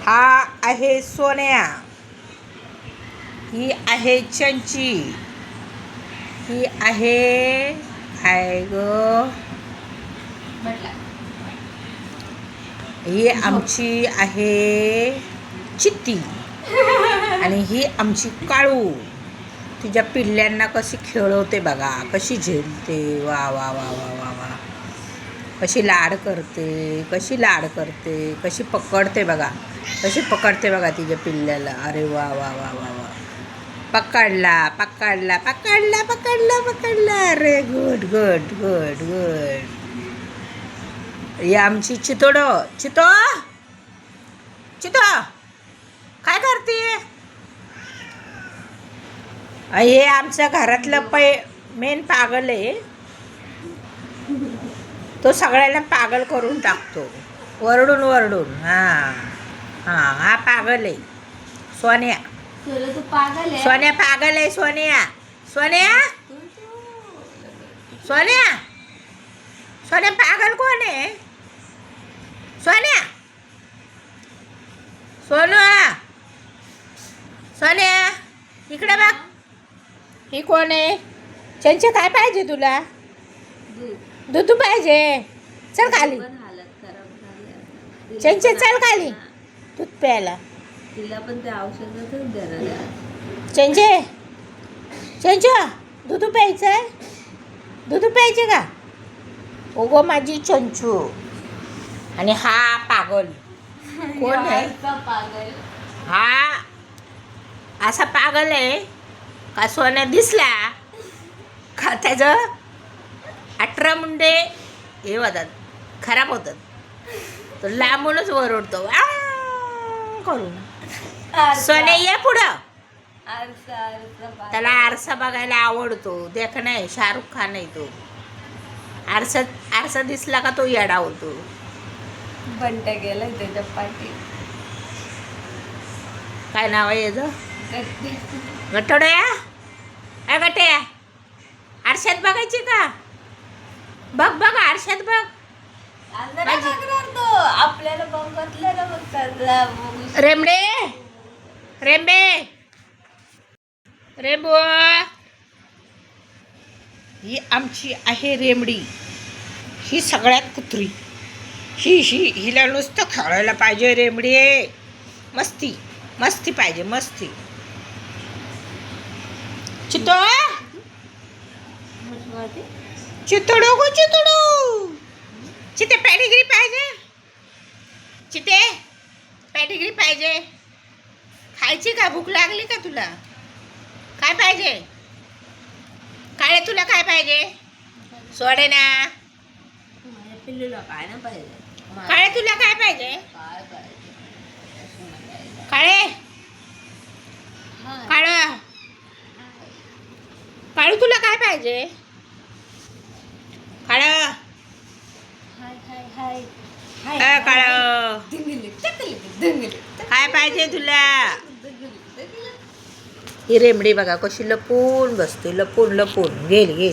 हा आहे सोन्या, ही आहे चंची, ही आहे काय ग, ही आमची आहे चित्ती आणि ही आमची काळू. तिच्या पिल्ल्यांना कशी खेळवते बघा, कशी झेलते, वा वा वा वा वा वा, कशी लाड करते, कशी लाड करते, कशी पकडते बघा, कशी पकडते बघा तिच्या पिल्ल्याला. अरे वा वा वा वा वा, पकडला पकडला पकडला पकडला पकडला. अरे गुड गुड गुड गुड. ही आमची चितोड. चितो चितो काय करते? हे आमच्या घरातलं मेन पागल आहे. तो सगळ्यांना पागल करून टाकतो वरडून वरडून. हां हां, हा पागल आहे सोन्या. सोन्या पागल आहे. सोन्या सोन्या सोन्या सोन्या पागल कोण आहे? सोन्या सोन्या सोन्या इकडे बघ. ही कोण आहे? चंचे काय पाहिजे तुला? दूध पाहिजे? चल खाली. चंचे चल खाली दूध प्यायला. तिला पण ते औषधातच देणार. चंचे चंचू दूध प्यायचं आहे? दूध प्यायचे का? ओगो माझी चंचू. आणि हा पागल कोण आहे? पागल हा असा पागल आहे का सोन्या दिसला का त्याचं 18 मुंडे हे होतात, खराब होतात. तो लांबूनच ओरडतो करून. सोन्या ये पुढं. त्याला आरसा बघायला आवडतो. देख नाही, शाहरुख खान आहे तो. आरसा दिसला का तो येडा होतो. बंट गेलाय त्याच्या पाठी. काय नाव आहे याचं? गटोड्या. काय गट्या? आरशात बघायची का? बघ बघ आरशात बघ. आपल्याला बघतलं ना बघतात. रेमडे रेंबे रेंबो. ही आमची आहे रेमडी. ही सगळ्यात कुत्री. हिला नुसतं खेळायला पाहिजे. रेमडी मस्ती मस्ती पाहिजे, मस्ती. चितो चितडू गो चितडू. चिते पॅडिग्री पाहिजे? चिते पॅडिग्री पाहिजे? खायची का? भूक लागली का तुला? काय पाहिजे? काळे तुला काय पाहिजे? सोडे ना. पिल्लूला काय ना पाहिजे. काळे तुला काय पाहिजे? काळे काळं काळू तुला काय पाहिजे? काळं काळं काय पाहिजे तुला? ही रेमडी बघा कशी लपून बसते. लपून लपून. गेली